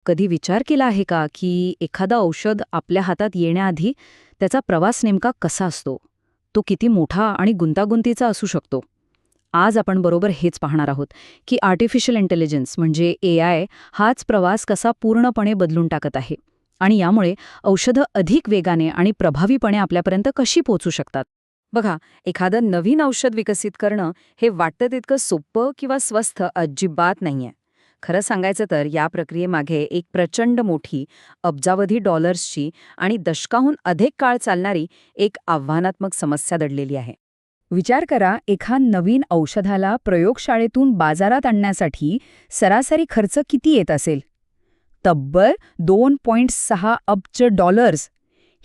कधी विचार केला आहे का की एखादं औषध आपल्या हातात येण्याआधी त्याचा प्रवास नेमका कसा असतो? तो किती मोठा आणि गुंतागुंतीचा असू शकतो? आज आपण बरोबर हेच पाहणार आहोत की आर्टिफिशियल इंटेलिजन्स म्हणजे एआय हाच प्रवास कसा पूर्णपणे बदलून टाकत आहे आणि यामुळे औषधं अधिक वेगाने आणि प्रभावीपणे आपल्यापर्यंत कशी पोहोचू शकतात. बघा, एखादं नवीन औषध विकसित करणं हे वाटतं तितकं सोपं किंवा स्वस्त अजिबात नाहीये. खरं सांगायचं तर या प्रक्रियेमागे एक प्रचंड मोठी अब्जावधी डॉलर्सची आणि दशकाहून अधिक काळ चालणारी एक आव्हानात्मक समस्या दडलेली आहे. विचार करा, एखाद नवीन औषधाला प्रयोगशाळेतून बाजारात आणण्यासाठी सरासरी खर्च किती येत असेल? तब्बल 2.6 अब्ज डॉलर्स.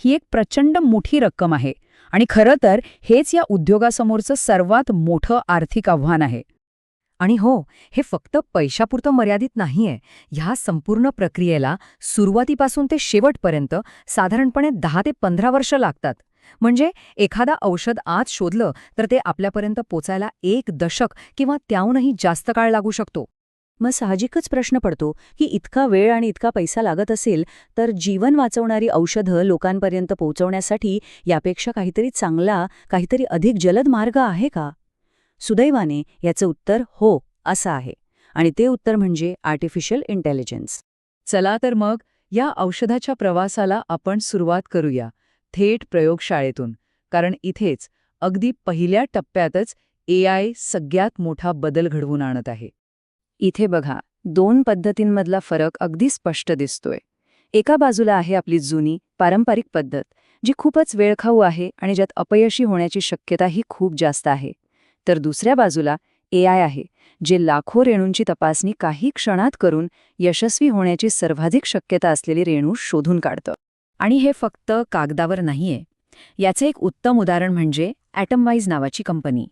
ही एक प्रचंड मोठी रक्कम आहे आणि खरं तर हेच या उद्योगासमोरचं सर्वात मोठं आर्थिक आव्हान आहे. आणि हो, हे फक्त पैशापुरतं मर्यादित नाहीये. ह्या संपूर्ण प्रक्रियेला सुरुवातीपासून ते शेवटपर्यंत साधारणपणे 10 ते 15 वर्ष लागतात. म्हणजे एखादा औषध आज शोधलं तर ते आपल्यापर्यंत पोचायला 1 दशक किंवा त्याहूनही जास्त काळ लागू शकतो. मग साहजिकच प्रश्न पडतो की इतका वेळ आणि इतका पैसा लागत असेल तर जीवन वाचवणारी औषधं लोकांपर्यंत पोहोचवण्यासाठी यापेक्षा काहीतरी चांगला, काहीतरी अधिक जलद मार्ग आहे का? सुदैवाने याचं उत्तर हो असं आहे. आणि ते उत्तर म्हणजे आर्टिफिशियल इंटेलिजन्स. चला तर मग या औषधाच्या प्रवासाला आपण सुरुवात करूया थेट प्रयोगशाळेतून. कारण इथेच अगदी पहिल्या टप्प्यातच एआय सगळ्यात मोठा बदल घडवून आणत आहे. इथे बघा, 2 पद्धतींमधला फरक अगदी स्पष्ट दिसतोय. एका बाजूला आहे आपली जुनी पारंपरिक पद्धत, जी खूपच वेळखाऊ आहे आणि ज्यात अपयशी होण्याची शक्यताही खूप जास्त आहे. तर दुसऱ्या बाजूला एआय आहे, जे लाखो रेणूंची तपासणी काही क्षणात करून यशस्वी होण्याची सर्वाधिक शक्यता असलेली रेणू शोधून काढतं. आणि हे फक्त कागदावर नाहीये. याचे एक उत्तम उदाहरण म्हणजे ॲटमवाईज नावाची कंपनी.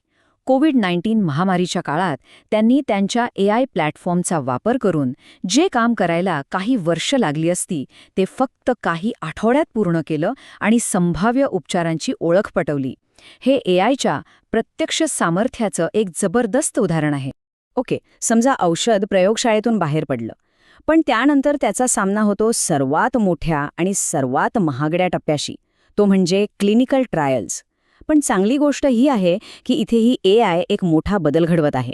कोविड-19 महामारीच्या काळात त्यांनी त्यांच्या एआय प्लॅटफॉर्मचा वापर करून जे काम करायला काही वर्ष लागली असती ते फक्त काही आठवड्यात पूर्ण केलं आणि संभाव्य उपचारांची ओळख पटवली. हे एआयच्या प्रत्यक्ष सामर्थ्याचं एक जबरदस्त उदाहरण आहे. ओके, समजा औषध प्रयोगशाळेतून बाहेर पडलं, पण त्यानंतर त्याचा सामना होतो सर्वात मोठ्या आणि सर्वात महागड्या टप्प्याशी, तो म्हणजे क्लिनिकल ट्रायल्स. पण चांगली गोष्ट ही आहे की इथेही एआय एक मोठा बदल घडवत आहे.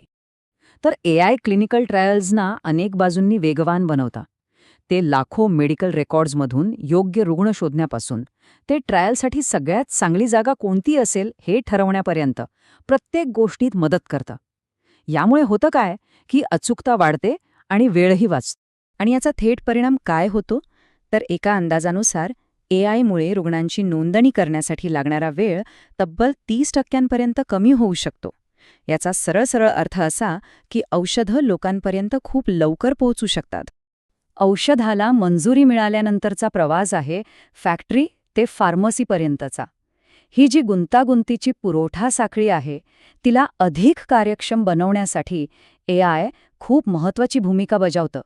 तर एआय क्लिनिकल ट्रायल्सना अनेक बाजूंनी वेगवान बनवता. ते लाखो मेडिकल रेकॉर्ड्समधून योग्य रुग्ण शोधण्यापासून ते ट्रायलसाठी सगळ्यात चांगली जागा कोणती असेल हे ठरवण्यापर्यंत प्रत्येक गोष्टीत मदत करतं. यामुळे होतं काय की अचूकता वाढते आणि वेळही वाचतो. आणि याचा थेट परिणाम काय होतो? तर एका अंदाजानुसार एआयमुळे रुग्णांची नोंदणी करण्यासाठी लागणारा वेळ तब्बल 30% कमी होऊ शकतो. याचा सरळ सरळ अर्थ असा की औषधं लोकांपर्यंत खूप लवकर पोहोचू शकतात. औषधाला मंजुरी मिळाल्यानंतरचा प्रवास आहे फॅक्टरी ते फार्मसीपर्यंतचा. ही जी गुंतागुंतीची पुरवठा साखळी आहे तिला अधिक कार्यक्षम बनवण्यासाठी एआय खूप महत्त्वाची भूमिका बजावतं.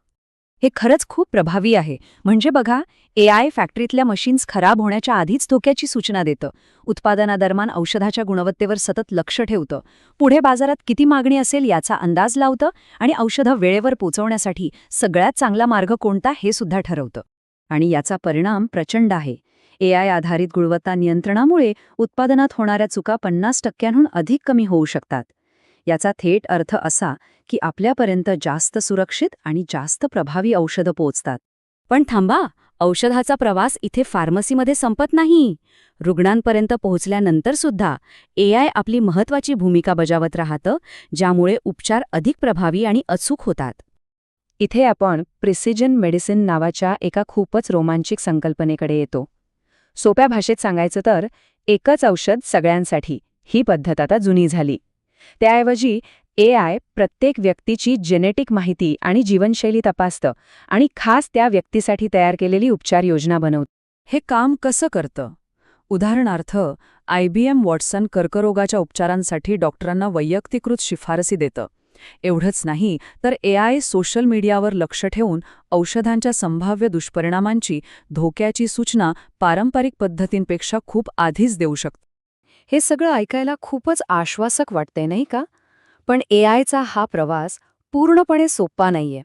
हे खरंच खूप प्रभावी आहे. म्हणजे बघा, एआय फॅक्टरीतल्या मशीन्स खराब होण्याच्या आधीच धोक्याची सूचना देतं, उत्पादनादरम्यान औषधाच्या गुणवत्तेवर सतत लक्ष ठेवतं, पुढे बाजारात किती मागणी असेल याचा अंदाज लावतं आणि औषधं वेळेवर पोहोचवण्यासाठी सगळ्यात चांगला मार्ग कोणता हे सुद्धा ठरवतं. आणि याचा परिणाम प्रचंड आहे. एआय आधारित गुणवत्ता नियंत्रणामुळे उत्पादनात होणाऱ्या चुका 50%हून अधिक कमी होऊ शकतात. याचा थेट अर्थ असा की आपल्यापर्यंत जास्त सुरक्षित आणि जास्त प्रभावी औषधं पोहोचतात. पण थांबा, औषधाचा प्रवास इथे फार्मसीमध्ये संपत नाही. रुग्णांपर्यंत पोहोचल्यानंतर सुद्धा एआय आपली महत्त्वाची भूमिका बजावत राहतं, ज्यामुळे उपचार अधिक प्रभावी आणि अचूक होतात. इथे आपण प्रिसिजन मेडिसिन नावाच्या एका खूपच रोमांचिक संकल्पनेकडे येतो. सोप्या भाषेत सांगायचं तर एकच औषध सगळ्यांसाठी ही पद्धत आता जुनी झाली. त्याऐवजी एआय प्रत्येक व्यक्तीची जेनेटिक माहिती आणि जीवनशैली तपासतं आणि खास त्या व्यक्तीसाठी तयार केलेली उपचार योजना बनवतं. हे काम कसं करतं? उदाहरणार्थ, IBM वॉटसन कर्करोगाच्या उपचारांसाठी डॉक्टरांना वैयक्तिकृत शिफारसी देतं. एवढंच नाही तर एआय सोशल मीडियावर लक्ष ठेवून औषधांच्या संभाव्य दुष्परिणामांची, धोक्याची सूचना पारंपरिक पद्धतींपेक्षा खूप आधीच देऊ शकतं. हे सगळं ऐकायला खूपच आश्वासक वाटतंय, नाही का? पण एआयचा हा प्रवास पूर्णपणे सोपा नाहीये.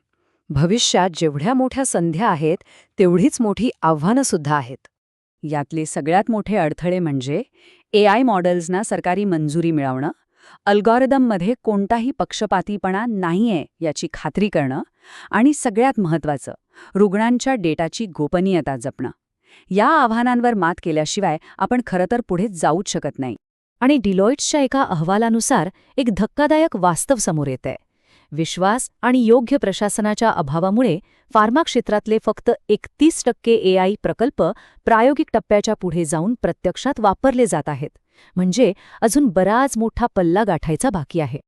भविष्यात जेवढ्या मोठ्या संध्या आहेत तेवढीच मोठी आव्हानंसुद्धा आहेत. यातले सगळ्यात मोठे अडथळे म्हणजे AI मॉडेल्सना सरकारी मंजुरी मिळवणं, अल्गोरिदममध्ये कोणताही पक्षपातीपणा नाहीये याची खात्री करणं आणि सगळ्यात महत्त्वाचं, रुग्णांच्या डेटाची गोपनीयता जपणं. या आव्हानांवर मात केल्याशिवाय आपण खरं तर पुढे जाऊच शकत नाही. आणि डिलॉइट्सच्या एका अहवालानुसार एक धक्कादायक वास्तव समोर येतंय. विश्वास आणि योग्य प्रशासनाच्या अभावामुळे फार्मा क्षेत्रातले फक्त 31% AI प्रकल्प प्रायोगिक टप्प्याच्या पुढे जाऊन प्रत्यक्षात वापरले जात आहेत. म्हणजे अजून बराच मोठा पल्ला गाठायचा बाकी आहे.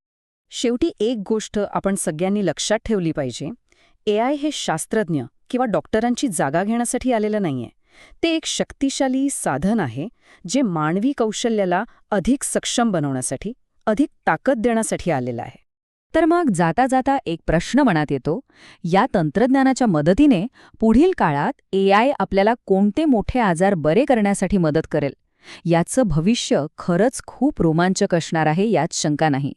शेवटी एक गोष्ट आपण सगळ्यांनी लक्षात ठेवली पाहिजे, AI हे शास्त्रज्ञ किंवा डॉक्टरांची जागा घेण्यासाठी आलेलं नाहीये. ते एक शक्तिशाली साधन आहे जे मानवी कौशल्याला अधिक सक्षम बनवण्यासाठी, अधिक ताकद देण्यासाठी आलेलं आहे. तर मग जाता जाता एक प्रश्न मनात येतो, या तंत्रज्ञानाच्या मदतीने पुढील काळात AI आपल्याला कोणते मोठे आजार बरे करण्यासाठी मदत करेल? याचं भविष्य खरंच खूप रोमांचक असणार आहे, यात शंका नाही.